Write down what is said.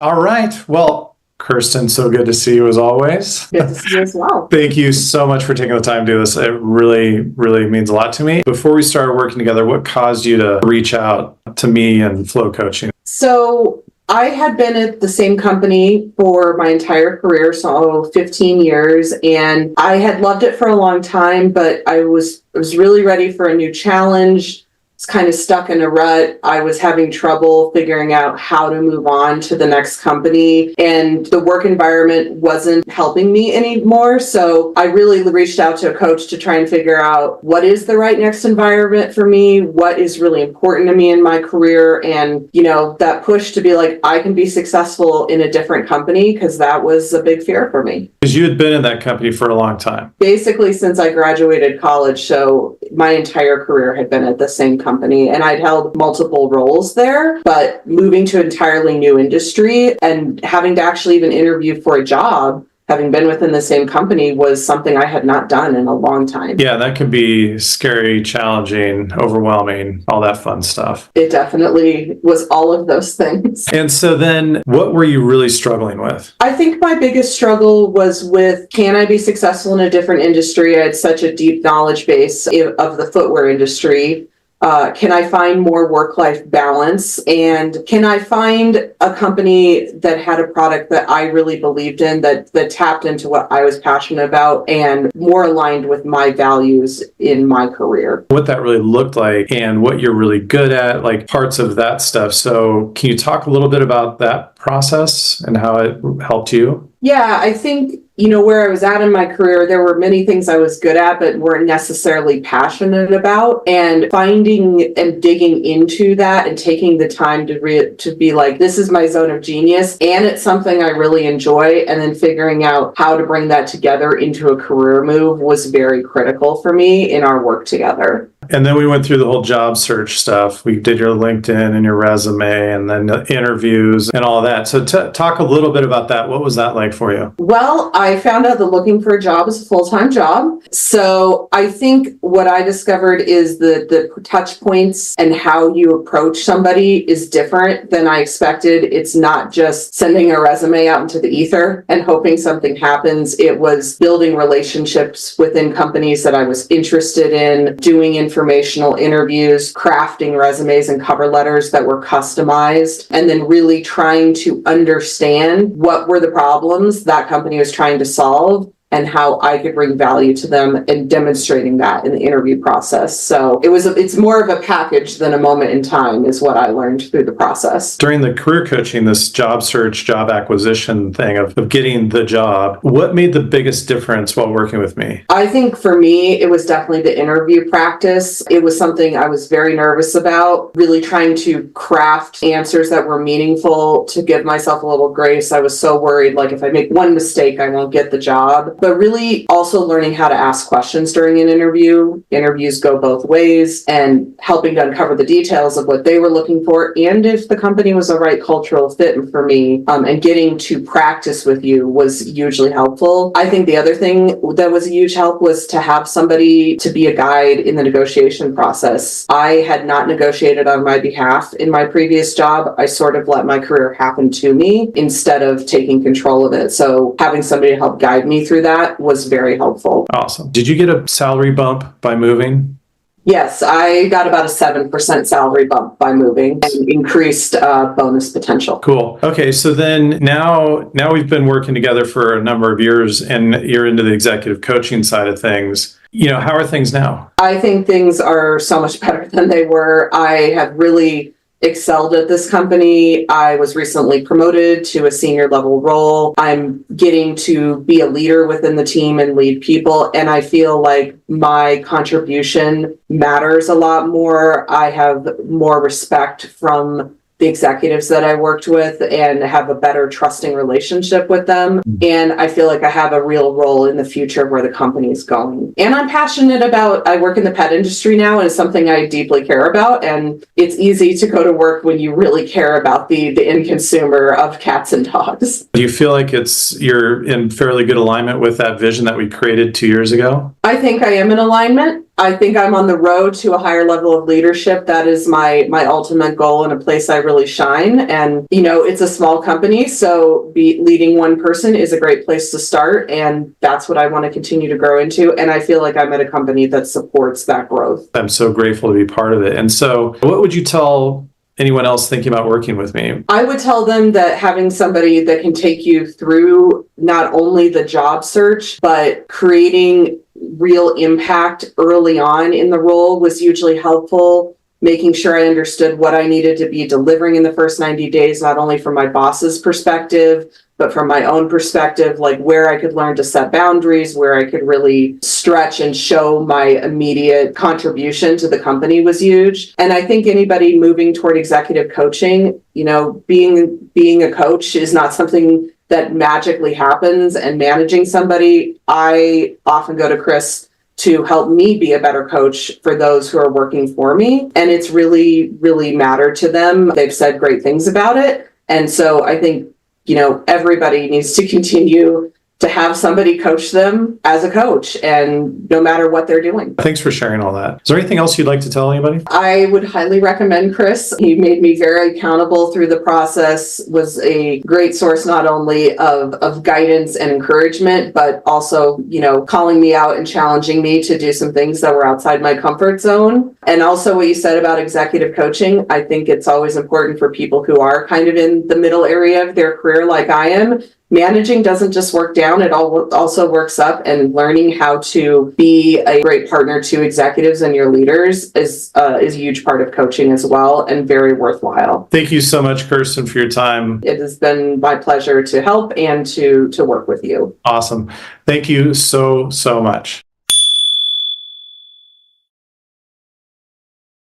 All right. Well, Kirsten, so good to see you as always. Good to see you as well. Thank you so much for taking the time to do this. It really, really means a lot to me. Before we started working together, what caused you to reach out to me and Flow Coaching? So I had been at the same company for my entire career, so 15 years, and I had loved it for a long time, but I was really ready for a new challenge. Was kind of stuck in a rut. I was having trouble figuring out how to move on to the next company, and the work environment wasn't helping me anymore. So I really reached out to a coach to try and figure out what is the right next environment for me, what is really important to me in my career, and that push to be like, I can be successful in a different company, because that was a big fear for me. Because you had been in that company for a long time. Basically, since I graduated college, so my entire career had been at the same company, and I'd held multiple roles there, but moving to an entirely new industry and having to actually even interview for a job, having been within the same company, was something I had not done in a long time. Yeah, that can be scary, challenging, overwhelming, all that fun stuff. It definitely was all of those things. And so then what were you really struggling with? I think my biggest struggle was with, can I be successful in a different industry? I had such a deep knowledge base of the footwear industry. Can I find more work-life balance? And can I find a company that had a product that I really believed in, that tapped into what I was passionate about and more aligned with my values in my career? What that really looked like and what you're really good at, like parts of that stuff. So can you talk a little bit about that process and how it helped you? Yeah, I think, where I was at in my career, there were many things I was good at, but weren't necessarily passionate about. And finding and digging into that and taking the time to be like, this is my zone of genius, and it's something I really enjoy. And then figuring out how to bring that together into a career move was very critical for me in our work together. And then we went through the whole job search stuff. We did your LinkedIn and your resume and then the interviews and all that. So talk a little bit about that. What was that like for you? Well, I found out that looking for a job is a full-time job. So I think what I discovered is the touch points and how you approach somebody is different than I expected. It's not just sending a resume out into the ether and hoping something happens. It was building relationships within companies that I was interested in, doing informational interviews, crafting resumes and cover letters that were customized, and then really trying to understand what were the problems that company was trying to solve and how I could bring value to them, and demonstrating that in the interview process. So it's more of a package than a moment in time, is what I learned through the process. During the career coaching, this job search, job acquisition thing of getting the job, what made the biggest difference while working with me? I think for me, it was definitely the interview practice. It was something I was very nervous about, really trying to craft answers that were meaningful, to give myself a little grace. I was so worried, like, if I make one mistake, I won't get the job. But really also learning how to ask questions during an interview. Interviews go both ways, and helping to uncover the details of what they were looking for, and if the company was a right cultural fit for me, and getting to practice with you was hugely helpful. I think the other thing that was a huge help was to have somebody to be a guide in the negotiation process. I had not negotiated on my behalf in my previous job. I sort of let my career happen to me instead of taking control of it. So having somebody to help guide me through that was very helpful. Awesome. Did you get a salary bump by moving? Yes, I got about a 7% salary bump by moving, and increased bonus potential. Cool. Okay, so then now we've been working together for a number of years, and you're into the executive coaching side of things. How are things now? I think things are so much better than they were. I have really excelled at this company. I was recently promoted to a senior level role. I'm getting to be a leader within the team and lead people, and I feel like my contribution matters a lot more. I have more respect from the executives that I worked with, and have a better trusting relationship with them. And I feel like I have a real role in the future of where the company is going. And I'm passionate about, I work in the pet industry now, and it's something I deeply care about. And it's easy to go to work when you really care about the end consumer of cats and dogs. Do you feel like you're in fairly good alignment with that vision that we created 2 years ago? I think I am in alignment. I think I'm on the road to a higher level of leadership. That is my ultimate goal and a place I really shine. And, it's a small company, so leading one person is a great place to start. And that's what I want to continue to grow into. And I feel like I'm at a company that supports that growth. I'm so grateful to be part of it. And so what would you tell anyone else thinking about working with me? I would tell them that having somebody that can take you through not only the job search, but creating real impact early on in the role was hugely helpful. Making sure I understood what I needed to be delivering in the first 90 days, not only from my boss's perspective, but from my own perspective, like where I could learn to set boundaries, where I could really stretch and show my immediate contribution to the company was huge. And I think anybody moving toward executive coaching, being a coach is not something that magically happens. And managing somebody, I often go to Chris to help me be a better coach for those who are working for me. And it's really, really mattered to them. They've said great things about it. And so I think, everybody needs to continue to have somebody coach them as a coach, and no matter what they're doing. Thanks for sharing all that. Is there anything else you'd like to tell anybody? I would highly recommend Chris. He made me very accountable through the process, was a great source not only of guidance and encouragement, but also, calling me out and challenging me to do some things that were outside my comfort zone. And also what you said about executive coaching, I think it's always important for people who are kind of in the middle area of their career like I am. Managing doesn't just work down, it also works up, and learning how to be a great partner to executives and your leaders is a huge part of coaching as well, and very worthwhile. Thank you so much, Kirsten, for your time. It has been my pleasure to help and to work with you. Awesome. Thank you so, so much.